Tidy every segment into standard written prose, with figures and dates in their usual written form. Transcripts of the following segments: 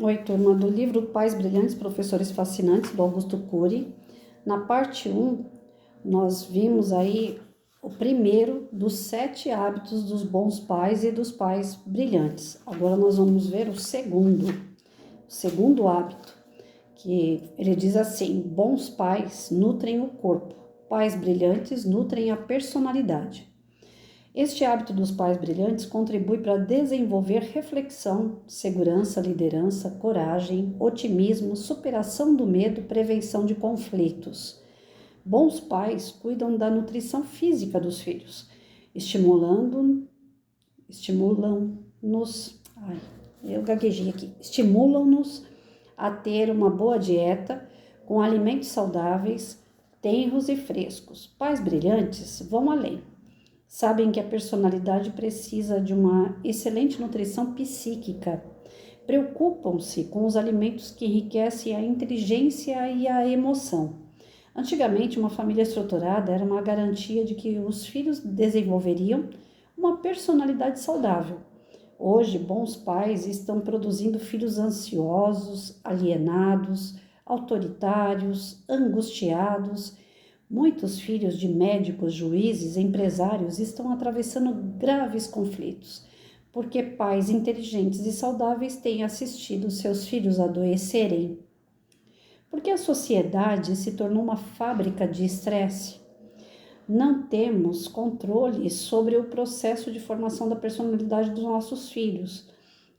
Oi, turma do livro Pais Brilhantes, Professores Fascinantes, do Augusto Cury. Na parte 1, nós vimos aí o primeiro dos 7 hábitos dos bons pais e dos pais brilhantes. Agora nós vamos ver o segundo hábito, que ele diz assim: bons pais nutrem o corpo, pais brilhantes nutrem a personalidade. Este hábito dos pais brilhantes contribui para desenvolver reflexão, segurança, liderança, coragem, otimismo, superação do medo, prevenção de conflitos. Bons pais cuidam da nutrição física dos filhos, estimulam-nos a ter uma boa dieta com alimentos saudáveis, tenros e frescos. Pais brilhantes vão além. Sabem que a personalidade precisa de uma excelente nutrição psíquica. Preocupam-se com os alimentos que enriquecem a inteligência e a emoção. Antigamente, uma família estruturada era uma garantia de que os filhos desenvolveriam uma personalidade saudável. Hoje, bons pais estão produzindo filhos ansiosos, alienados, autoritários, angustiados. Muitos filhos de médicos, juízes, empresários estão atravessando graves conflitos, porque pais inteligentes e saudáveis têm assistido seus filhos adoecerem. Porque a sociedade se tornou uma fábrica de estresse. Não temos controle sobre o processo de formação da personalidade dos nossos filhos.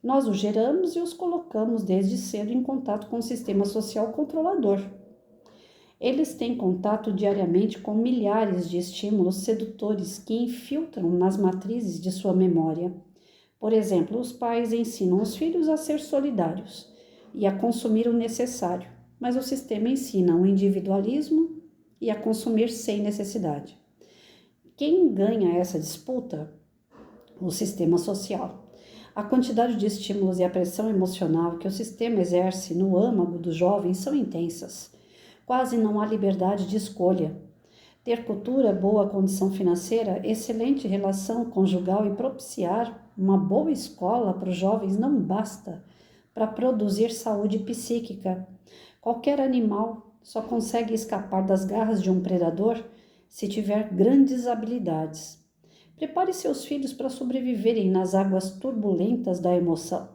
Nós os geramos e os colocamos desde cedo em contato com o sistema social controlador. Eles têm contato diariamente com milhares de estímulos sedutores que infiltram nas matrizes de sua memória. Por exemplo, os pais ensinam os filhos a ser solidários e a consumir o necessário, mas o sistema ensina o individualismo e a consumir sem necessidade. Quem ganha essa disputa? O sistema social. A quantidade de estímulos e a pressão emocional que o sistema exerce no âmago dos jovens são intensas. Quase não há liberdade de escolha. Ter cultura, boa condição financeira, excelente relação conjugal e propiciar uma boa escola para os jovens não basta para produzir saúde psíquica. Qualquer animal só consegue escapar das garras de um predador se tiver grandes habilidades. Prepare seus filhos para sobreviverem nas águas turbulentas da emoção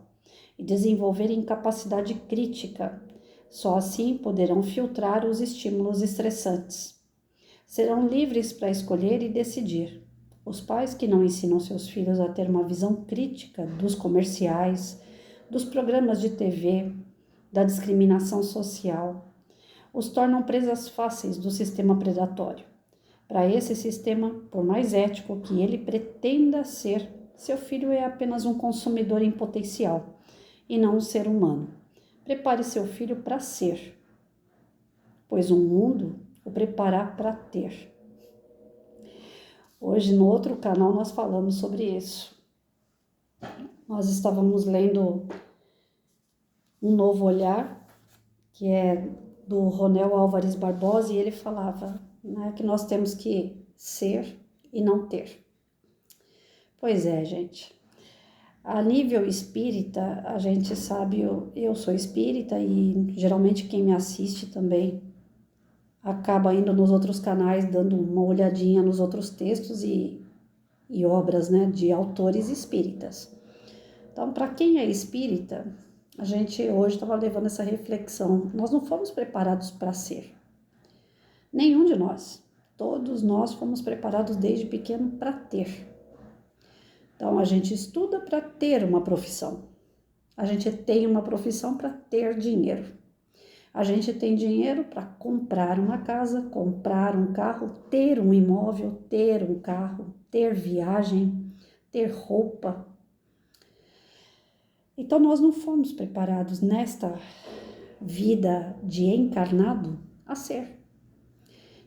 e desenvolverem capacidade crítica. Só assim poderão filtrar os estímulos estressantes. Serão livres para escolher e decidir. Os pais que não ensinam seus filhos a ter uma visão crítica dos comerciais, dos programas de TV, da discriminação social, os tornam presas fáceis do sistema predatório. Para esse sistema, por mais ético que ele pretenda ser, seu filho é apenas um consumidor em potencial e não um ser humano. Prepare seu filho para ser, pois o mundo o preparará para ter. Hoje, no outro canal, nós falamos sobre isso. Nós estávamos lendo Um Novo Olhar, que é do Ronel Álvares Barbosa, e ele falava, né, que nós temos que ser e não ter. Pois é, gente. A nível espírita, a gente sabe, eu sou espírita e geralmente quem me assiste também acaba indo nos outros canais, dando uma olhadinha nos outros textos e obras, né, de autores espíritas. Então, para quem é espírita, a gente hoje estava levando essa reflexão. Nós não fomos preparados para ser. Nenhum de nós. Todos nós fomos preparados desde pequeno para ter. Então, a gente estuda para ter uma profissão. A gente tem uma profissão para ter dinheiro. A gente tem dinheiro para comprar uma casa, comprar um carro, ter um imóvel, ter um carro, ter viagem, ter roupa. Então, nós não fomos preparados nesta vida de encarnado a ser.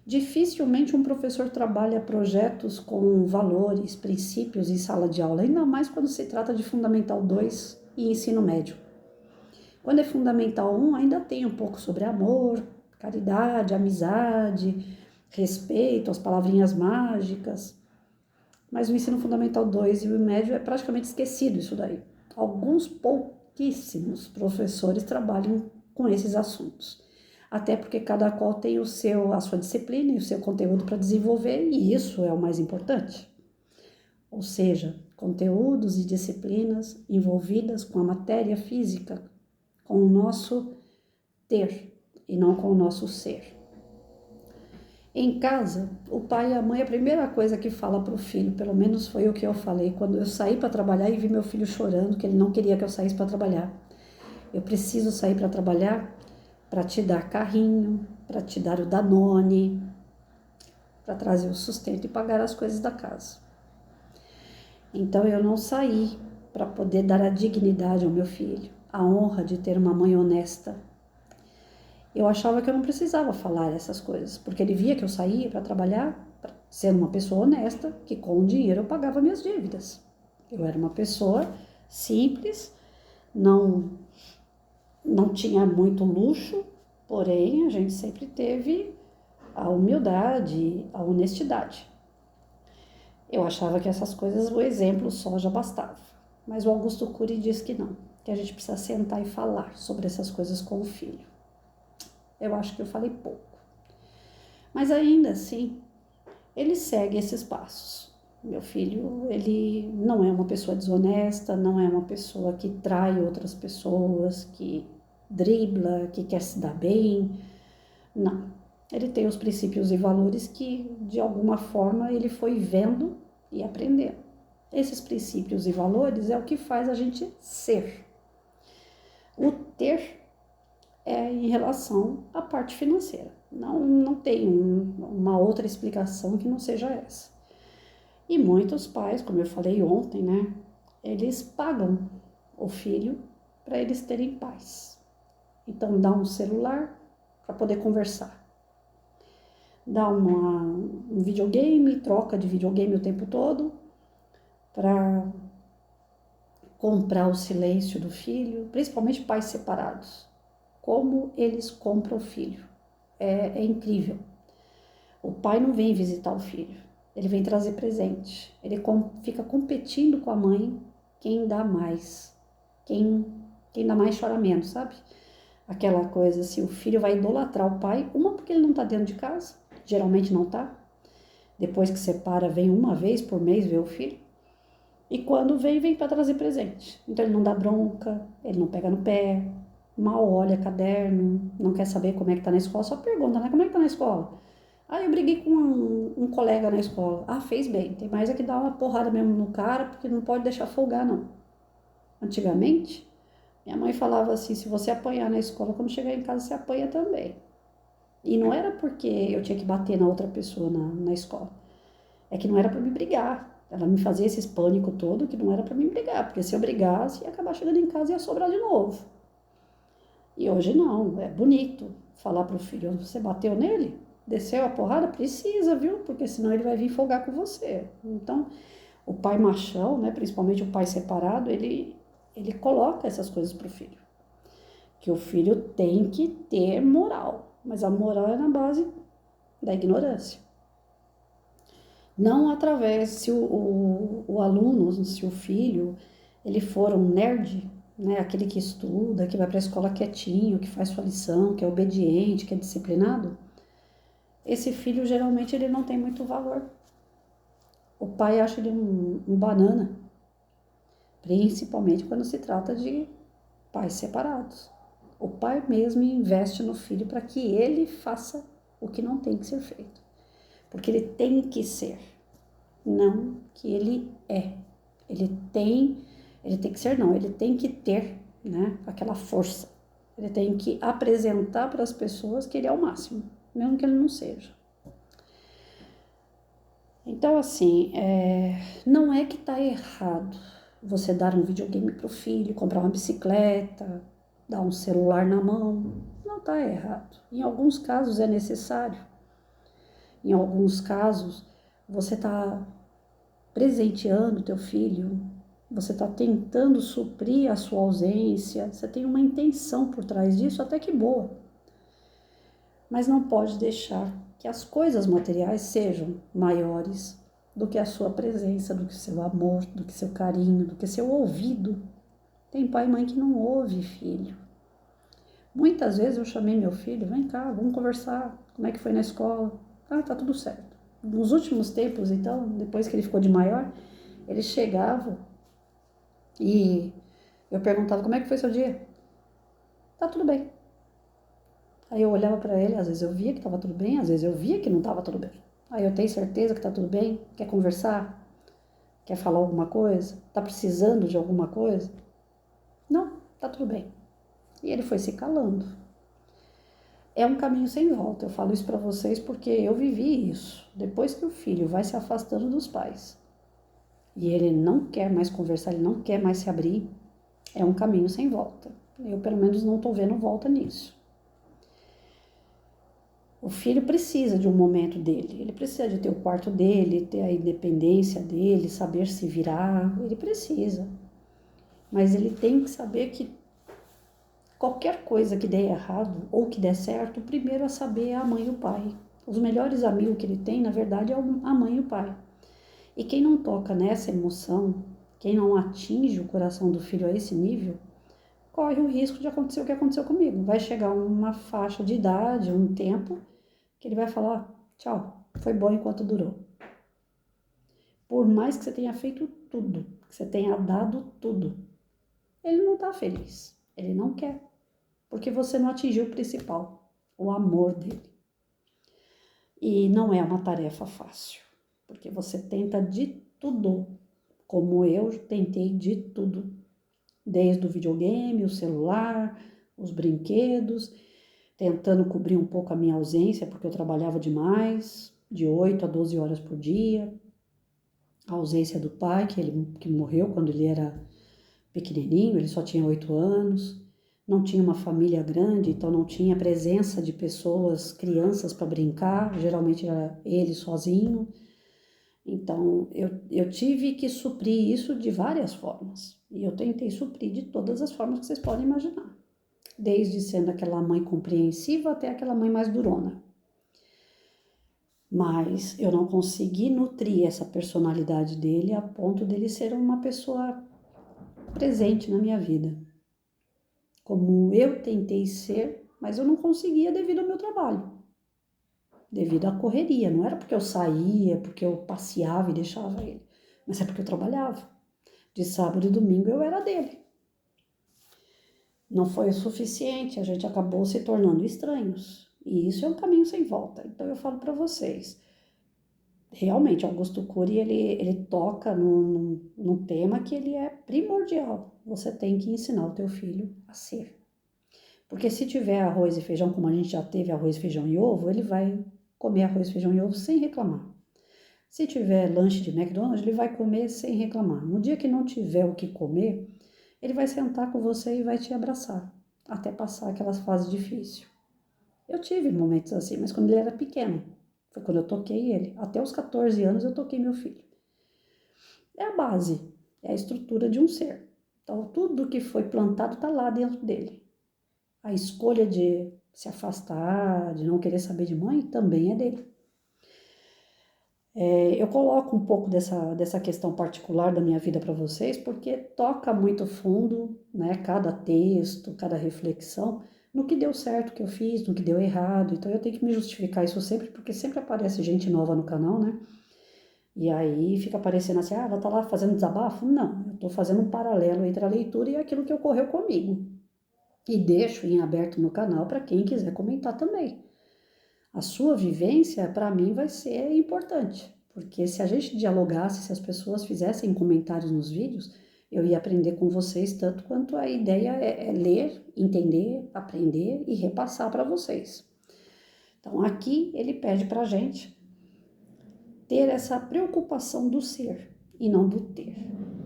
Dificilmente um professor trabalha projetos com valores, princípios em sala de aula, ainda mais quando se trata de Fundamental 2 e ensino médio. Quando é Fundamental 1, ainda tem um pouco sobre amor, caridade, amizade, respeito, as palavrinhas mágicas. Mas o ensino Fundamental 2 e o médio é praticamente esquecido isso daí. Alguns pouquíssimos professores trabalham com esses assuntos. Até porque cada qual tem a sua disciplina e o seu conteúdo para desenvolver, e isso é o mais importante. Ou seja, conteúdos e disciplinas envolvidas com a matéria física, com o nosso ter e não com o nosso ser. Em casa, o pai e a mãe, a primeira coisa que fala para o filho, pelo menos foi o que eu falei, quando eu saí para trabalhar e vi meu filho chorando, que ele não queria que eu saísse para trabalhar. Eu preciso sair para trabalhar para te dar carrinho, para te dar o Danone, para trazer o sustento e pagar as coisas da casa. Então eu não saí para poder dar a dignidade ao meu filho, a honra de ter uma mãe honesta. Eu achava que eu não precisava falar essas coisas, porque ele via que eu saía para trabalhar, sendo uma pessoa honesta, que com o dinheiro eu pagava minhas dívidas. Eu era uma pessoa simples, não tinha muito luxo, porém a gente sempre teve a humildade, a honestidade. Eu achava que essas coisas, o exemplo só já bastava. Mas o Augusto Cury diz que não, que a gente precisa sentar e falar sobre essas coisas com o filho. Eu acho que eu falei pouco. Mas ainda assim, ele segue esses passos. Meu filho, ele não é uma pessoa desonesta, não é uma pessoa que trai outras pessoas, que dribla, que quer se dar bem. Não. Ele tem os princípios e valores que, de alguma forma, ele foi vendo e aprendendo. Esses princípios e valores é o que faz a gente ser. O ter é em relação à parte financeira. Não tem uma outra explicação que não seja essa. E muitos pais, como eu falei ontem, né? Eles pagam o filho para eles terem paz. Então, dá um celular para poder conversar. Dá um videogame, troca de videogame o tempo todo para comprar o silêncio do filho, principalmente pais separados. Como eles compram o filho. É incrível. O pai não vem visitar o filho, ele vem trazer presente. Ele fica competindo com a mãe quem dá mais. Quem dá mais chora menos, sabe? Aquela coisa assim, o filho vai idolatrar o pai, uma porque ele não tá dentro de casa, geralmente não tá. Depois que separa, vem uma vez por mês ver o filho. E quando vem para trazer presente. Então ele não dá bronca, ele não pega no pé, mal olha caderno, não quer saber como é que tá na escola, só pergunta, né? Como é que tá na escola? Eu briguei com um colega na escola. Fez bem. Tem mais é que dar uma porrada mesmo no cara, porque não pode deixar folgar, não. Antigamente, minha mãe falava assim, se você apanhar na escola, quando chegar em casa, você apanha também. E não era porque eu tinha que bater na outra pessoa na escola. É que não era para me brigar. Ela me fazia esses pânico todo que não era para me brigar, porque se eu brigasse, ia acabar chegando em casa e ia sobrar de novo. E hoje não, é bonito falar pro filho, você bateu nele? Desceu a porrada? Precisa, viu? Porque senão ele vai vir folgar com você. Então, o pai machão, né, principalmente o pai separado, ele coloca essas coisas pro filho. Que o filho tem que ter moral, mas a moral é na base da ignorância. Não através, se o aluno, se o filho, ele for um nerd, né, aquele que estuda, que vai para a escola quietinho, que faz sua lição, que é obediente, que é disciplinado, esse filho geralmente ele não tem muito valor. O pai acha ele um banana, principalmente quando se trata de pais separados. O pai mesmo investe no filho para que ele faça o que não tem que ser feito. Porque ele tem que ser, não que ele é. Ele tem que ser, não, ele tem que ter, né, aquela força. Ele tem que apresentar para as pessoas que ele é o máximo, mesmo que ele não seja. Então, assim, não é que tá errado você dar um videogame pro filho, comprar uma bicicleta, dar um celular na mão. Não tá errado. Em alguns casos é necessário. Em alguns casos, você tá presenteando teu filho, você tá tentando suprir a sua ausência, você tem uma intenção por trás disso, até que boa. Mas não pode deixar que as coisas materiais sejam maiores do que a sua presença, do que seu amor, do que seu carinho, do que seu ouvido. Tem pai e mãe que não ouve filho. Muitas vezes eu chamei meu filho, vem cá, vamos conversar, como é que foi na escola? Ah, tá tudo certo. Nos últimos tempos, então, depois que ele ficou de maior, ele chegava e eu perguntava, como é que foi seu dia? Tá tudo bem. Aí eu olhava para ele, às vezes eu via que estava tudo bem, às vezes eu via que não estava tudo bem. Aí eu tenho certeza que tá tudo bem? Quer conversar? Quer falar alguma coisa? Tá precisando de alguma coisa? Não, tá tudo bem. E ele foi se calando. É um caminho sem volta. Eu falo isso para vocês porque eu vivi isso. Depois que o filho vai se afastando dos pais e ele não quer mais conversar, ele não quer mais se abrir, é um caminho sem volta. Eu, pelo menos, não estou vendo volta nisso. O filho precisa de um momento dele, ele precisa de ter o quarto dele, ter a independência dele, saber se virar, ele precisa. Mas ele tem que saber que qualquer coisa que der errado ou que der certo, o primeiro a saber é a mãe e o pai. Os melhores amigos que ele tem, na verdade, é a mãe e o pai. E quem não toca nessa emoção, quem não atinge o coração do filho a esse nível, corre o risco de acontecer o que aconteceu comigo. Vai chegar uma faixa de idade, um tempo, que ele vai falar, tchau, foi bom enquanto durou. Por mais que você tenha feito tudo, que você tenha dado tudo, ele não está feliz, ele não quer, porque você não atingiu o principal, o amor dele. E não é uma tarefa fácil, porque você tenta de tudo, como eu tentei de tudo, desde o videogame, o celular, os brinquedos, tentando cobrir um pouco a minha ausência, porque eu trabalhava demais, de 8 a 12 horas por dia, a ausência do pai, que morreu quando ele era pequenininho, ele só tinha 8 anos, não tinha uma família grande, então não tinha presença de pessoas, crianças para brincar, geralmente era ele sozinho. Então eu tive que suprir isso de várias formas, e eu tentei suprir de todas as formas que vocês podem imaginar, desde sendo aquela mãe compreensiva até aquela mãe mais durona. Mas eu não consegui nutrir essa personalidade dele a ponto dele ser uma pessoa presente na minha vida, como eu tentei ser, mas eu não conseguia devido ao meu trabalho, devido à correria. Não era porque eu saía, porque eu passeava e deixava ele, mas é porque eu trabalhava. De sábado e domingo eu era dele. Não foi o suficiente, a gente acabou se tornando estranhos. E isso é um caminho sem volta. Então eu falo para vocês, realmente, Augusto Cury, ele toca num tema que ele é primordial. Você tem que ensinar o teu filho a ser. Porque se tiver arroz e feijão, como a gente já teve arroz, feijão e ovo, ele vai comer arroz, feijão e ovo sem reclamar. Se tiver lanche de McDonald's, ele vai comer sem reclamar. No dia que não tiver o que comer, ele vai sentar com você e vai te abraçar, até passar aquelas fases difíceis. Eu tive momentos assim, mas quando ele era pequeno. Foi quando eu toquei ele. Até os 14 anos eu toquei meu filho. É a base, é a estrutura de um ser. Então, tudo que foi plantado está lá dentro dele. A escolha de se afastar, de não querer saber de mãe, também é dele. Eu coloco um pouco dessa questão particular da minha vida para vocês, porque toca muito fundo, né? Cada texto, cada reflexão, no que deu certo que eu fiz, no que deu errado. Então eu tenho que me justificar isso sempre, porque sempre aparece gente nova no canal, né? E aí fica aparecendo assim, ela tá lá fazendo desabafo? Não, eu tô fazendo um paralelo entre a leitura e aquilo que ocorreu comigo. E deixo em aberto no canal para quem quiser comentar também. A sua vivência, para mim, vai ser importante, porque se a gente dialogasse, se as pessoas fizessem comentários nos vídeos, eu ia aprender com vocês tanto quanto a ideia é ler, entender, aprender e repassar para vocês. Então, aqui ele pede para a gente ter essa preocupação do ser e não do ter.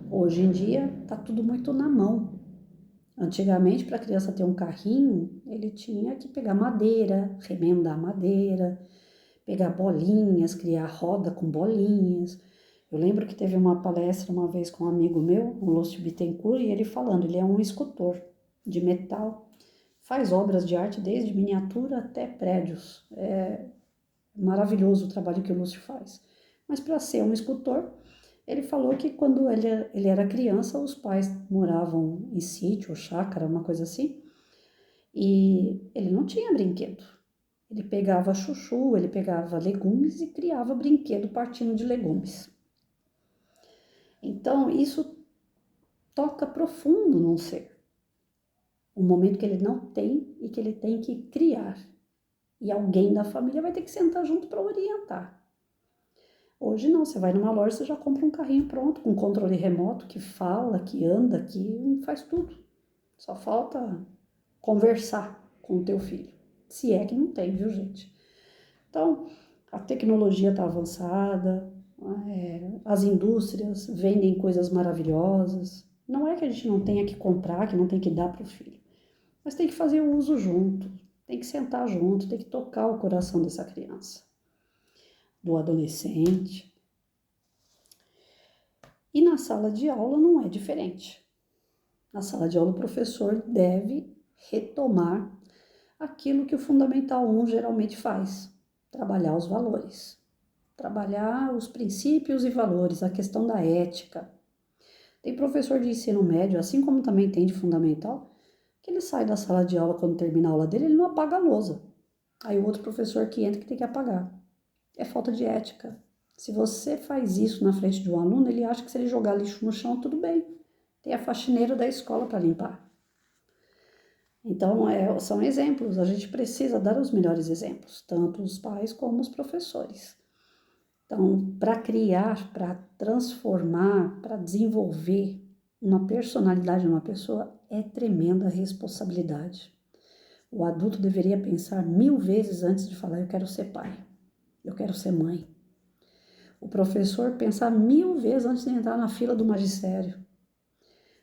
Hoje em dia, tá tudo muito na mão. Antigamente, para a criança ter um carrinho, ele tinha que pegar madeira, remendar madeira, pegar bolinhas, criar roda com bolinhas. Eu lembro que teve uma palestra uma vez com um amigo meu, o Lúcio Bittencourt, e ele falando, ele é um escultor de metal, faz obras de arte desde miniatura até prédios. É maravilhoso o trabalho que o Lúcio faz. Mas para ser um escultor, Ele falou que quando ele era criança, os pais moravam em sítio ou chácara, uma coisa assim, e ele não tinha brinquedo. Ele pegava chuchu, ele pegava legumes e criava brinquedo partindo de legumes. Então, isso toca profundo num ser. Um momento que ele não tem e que ele tem que criar. E alguém da família vai ter que sentar junto para orientar. Hoje não, você vai numa loja, você já compra um carrinho pronto, com controle remoto, que fala, que anda, que faz tudo. Só falta conversar com o teu filho. Se é que não tem, viu, gente? Então, a tecnologia está avançada, as indústrias vendem coisas maravilhosas. Não é que a gente não tenha que comprar, que não tem que dar para o filho, mas tem que fazer o uso junto, tem que sentar junto, tem que tocar o coração dessa criança, do adolescente. E na sala de aula não é diferente. Na sala de aula, o professor deve retomar aquilo que o Fundamental 1 geralmente faz: trabalhar os valores, trabalhar os princípios e valores, a questão da ética. Tem professor de ensino médio, assim como também tem de fundamental, que ele sai da sala de aula quando termina a aula dele, ele não apaga a lousa. Aí o outro professor que entra que tem que apagar. É falta de ética. Se você faz isso na frente de um aluno, ele acha que se ele jogar lixo no chão, tudo bem. Tem a faxineira da escola para limpar. Então, são exemplos. A gente precisa dar os melhores exemplos, tanto os pais como os professores. Então, para criar, para transformar, para desenvolver uma personalidade numa pessoa, é tremenda responsabilidade. O adulto deveria pensar 1000 vezes antes de falar: eu quero ser pai, eu quero ser mãe. O professor pensar 1000 vezes antes de entrar na fila do magistério,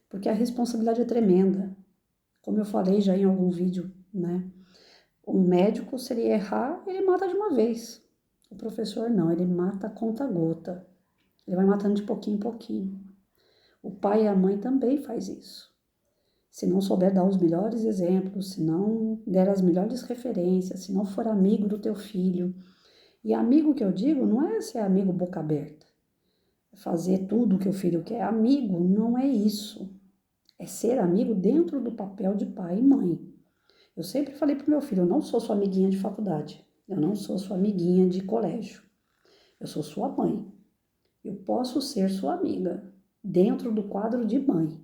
porque a responsabilidade é tremenda. Como eu falei já em algum vídeo, né? Um médico, se ele errar, ele mata de uma vez. O professor não, ele mata a conta-gota. Ele vai matando de pouquinho em pouquinho. O pai e a mãe também faz isso. Se não souber dar os melhores exemplos, se não der as melhores referências, se não for amigo do teu filho. E amigo que eu digo não é ser amigo boca aberta, fazer tudo o que o filho quer. Amigo não é isso. É ser amigo dentro do papel de pai e mãe. Eu sempre falei pro meu filho: eu não sou sua amiguinha de faculdade, eu não sou sua amiguinha de colégio, eu sou sua mãe. Eu posso ser sua amiga dentro do quadro de mãe.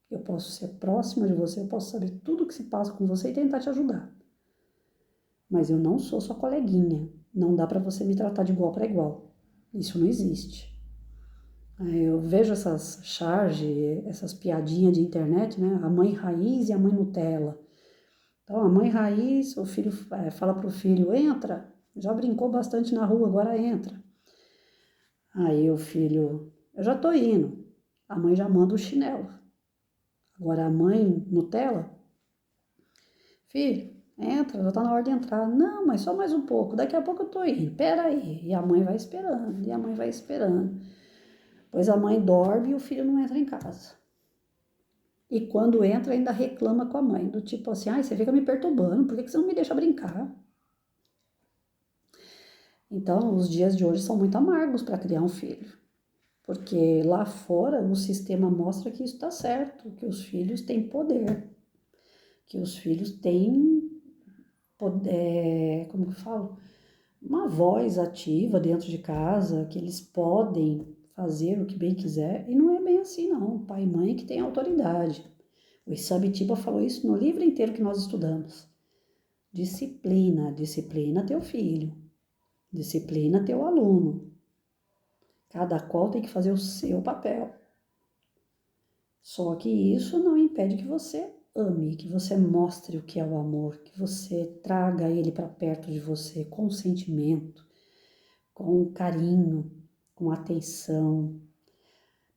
Eu posso ser próxima de você, eu posso saber tudo o que se passa com você e tentar te ajudar. Mas eu não sou sua coleguinha. Não dá para você me tratar de igual para igual. Isso não existe. Eu vejo essas charges, essas piadinhas de internet, né? A mãe raiz e a mãe Nutella. Então, a mãe raiz, o filho fala pro filho: entra, já brincou bastante na rua, agora entra. Aí o filho: eu já tô indo. A mãe já manda o chinelo. Agora a mãe Nutella: filho, entra, já tá na hora de entrar. Não, mas só mais um pouco, daqui a pouco eu tô indo. Pera aí. E a mãe vai esperando, e a mãe vai esperando. Pois a mãe dorme e o filho não entra em casa. E quando entra, ainda reclama com a mãe, do tipo assim: ai, você fica me perturbando, por que você não me deixa brincar? Então, os dias de hoje são muito amargos para criar um filho, porque lá fora o sistema mostra que isso está certo, que os filhos têm poder, que os filhos têm poder, como que eu falo? Uma voz ativa dentro de casa, que eles podem fazer o que bem quiser, e não é bem assim não, pai e mãe que tem autoridade. O Isabitiba falou isso no livro inteiro que nós estudamos. Disciplina, disciplina teu filho, disciplina teu aluno. Cada qual tem que fazer o seu papel. Só que isso não impede que você ame, que você mostre o que é o amor, que você traga ele para perto de você com sentimento, com carinho, com atenção.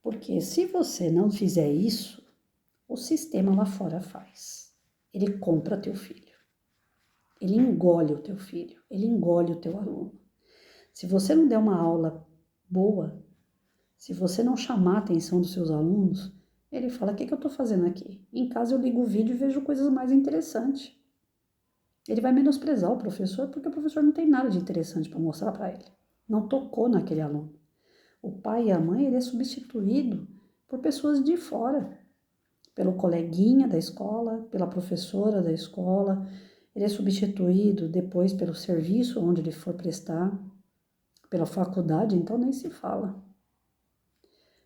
Porque se você não fizer isso, o sistema lá fora faz. Ele compra teu filho. Ele engole o teu filho, ele engole o teu aluno. Se você não der uma aula boa, se você não chamar a atenção dos seus alunos, ele fala: o que eu estou fazendo aqui? Em casa eu ligo o vídeo e vejo coisas mais interessantes. Ele vai menosprezar o professor porque o professor não tem nada de interessante para mostrar para ele. Não tocou naquele aluno. O pai e a mãe, ele é substituído por pessoas de fora, pelo coleguinha da escola, pela professora da escola, ele é substituído depois pelo serviço onde ele for prestar, pela faculdade, então nem se fala.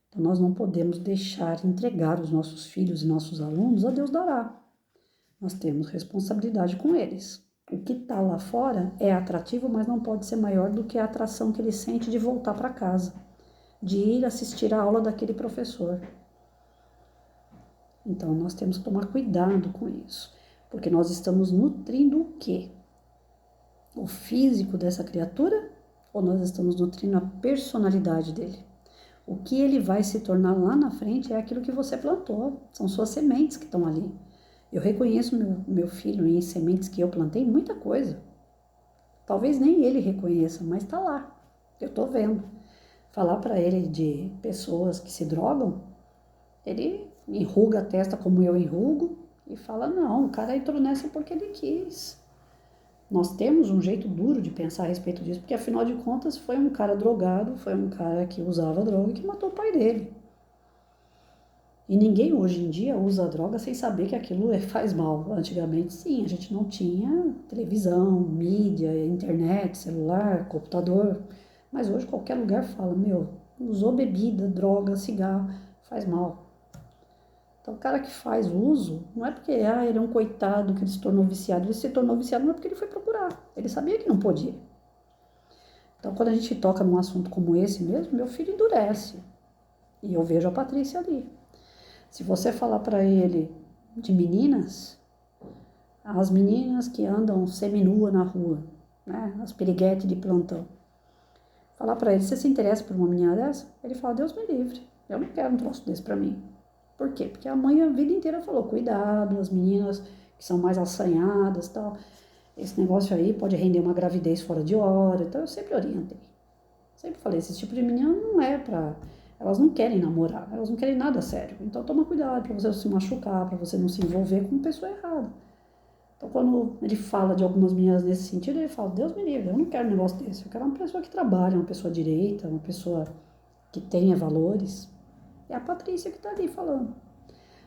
Então nós não podemos deixar entregar os nossos filhos e nossos alunos a Deus dará. Nós temos responsabilidade com eles. O que está lá fora é atrativo, mas não pode ser maior do que a atração que ele sente de voltar para casa, de ir assistir a aula daquele professor. Então nós temos que tomar cuidado com isso, porque nós estamos nutrindo o quê? O físico dessa criatura ou nós estamos nutrindo a personalidade dele? O que ele vai se tornar lá na frente é aquilo que você plantou, são suas sementes que estão ali. Eu reconheço meu filho em sementes que eu plantei, muita coisa. Talvez nem ele reconheça, mas está lá, eu estou vendo. Falar para ele de pessoas que se drogam, ele enruga a testa como eu enrugo e fala, não, o cara entrou nessa porque ele quis. Nós temos um jeito duro de pensar a respeito disso, porque afinal de contas foi um cara drogado, foi um cara que usava droga e que matou o pai dele. E ninguém hoje em dia usa droga sem saber que aquilo faz mal. Antigamente sim, a gente não tinha televisão, mídia, internet, celular, computador. Mas hoje qualquer lugar fala, usou bebida, droga, cigarro, faz mal. Então o cara que faz uso, não é porque ele é um coitado que ele se tornou viciado. Ele se tornou viciado não é porque ele foi procurar. Ele sabia que não podia. Então quando a gente toca num assunto como esse mesmo, meu filho endurece. E eu vejo a Patrícia ali. Se você falar para ele de meninas, as meninas que andam seminua na rua, né, as piriguetes de plantão, falar para ele, você se interessa por uma menina dessa? Ele fala, Deus me livre, eu não quero um troço desse para mim. Por quê? Porque a mãe a vida inteira falou, cuidado, as meninas que são mais assanhadas e tal, esse negócio aí pode render uma gravidez fora de hora, então eu sempre orientei. Sempre falei, esse tipo de menina não é pra... Elas não querem namorar, elas não querem nada sério. Então toma cuidado para você não se machucar, para você não se envolver com pessoa errada. Então quando ele fala de algumas meninas nesse sentido, ele fala, Deus me livre, eu não quero um negócio desse. Eu quero uma pessoa que trabalha, uma pessoa direita, uma pessoa que tenha valores. É a Patrícia que está ali falando.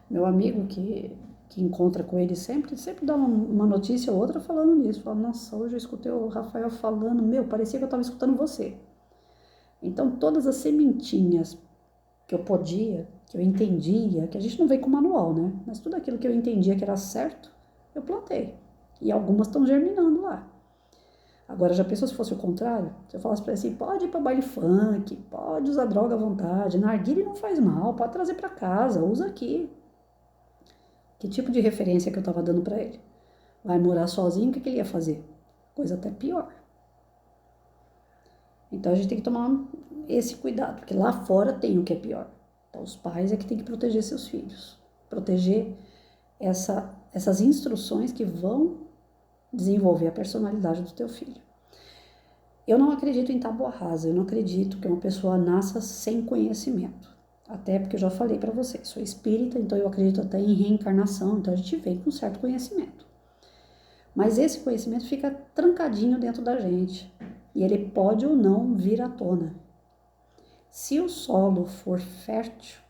Meu amigo que encontra com ele sempre dá uma notícia ou outra falando nisso. Fala, nossa, hoje eu escutei o Rafael falando, parecia que eu estava escutando você. Então todas as sementinhas que eu podia, que eu entendia, que a gente não veio com manual, né? Mas tudo aquilo que eu entendia que era certo, eu plantei. E algumas estão germinando lá. Agora, já pensou se fosse o contrário? Se eu falasse para ele assim, pode ir para baile funk, pode usar droga à vontade, narguilé não faz mal, pode trazer para casa, usa aqui. Que tipo de referência que eu estava dando para ele? Vai morar sozinho, o que ele ia fazer? Coisa até pior. Então a gente tem que tomar esse cuidado, porque lá fora tem o que é pior. Então os pais é que tem que proteger seus filhos, proteger essas instruções que vão desenvolver a personalidade do teu filho. Eu não acredito em tábua rasa, eu não acredito que uma pessoa nasça sem conhecimento. Até porque eu já falei para vocês, sou espírita, então eu acredito até em reencarnação, então a gente vem com certo conhecimento. Mas esse conhecimento fica trancadinho dentro da gente. E ele pode ou não vir à tona. Se o solo for fértil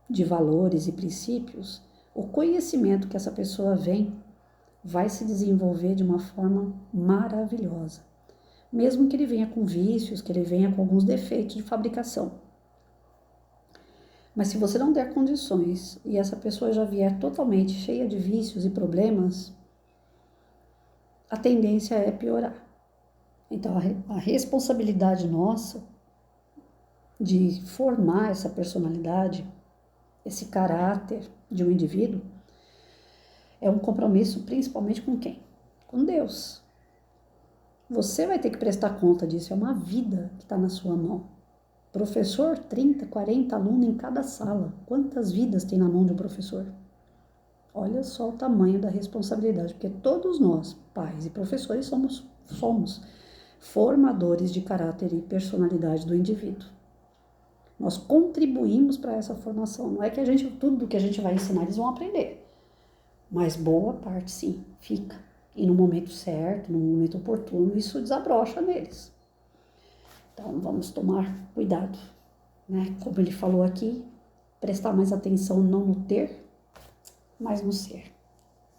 de valores e princípios, o conhecimento que essa pessoa vem vai se desenvolver de uma forma maravilhosa. Mesmo que ele venha com vícios, que ele venha com alguns defeitos de fabricação. Mas se você não der condições e essa pessoa já vier totalmente cheia de vícios e problemas, a tendência é piorar. Então, a responsabilidade nossa de formar essa personalidade, esse caráter de um indivíduo, é um compromisso principalmente com quem? Com Deus. Você vai ter que prestar conta disso, é uma vida que está na sua mão. Professor, 30, 40 alunos em cada sala. Quantas vidas tem na mão de um professor? Olha só o tamanho da responsabilidade, porque todos nós, pais e professores, somos formadores de caráter e personalidade do indivíduo. Nós contribuímos para essa formação. Não é que tudo que a gente vai ensinar eles vão aprender, mas boa parte sim, fica. E no momento certo, no momento oportuno, isso desabrocha neles. Então vamos tomar cuidado. né? Como ele falou aqui, prestar mais atenção não no ter, mas no ser.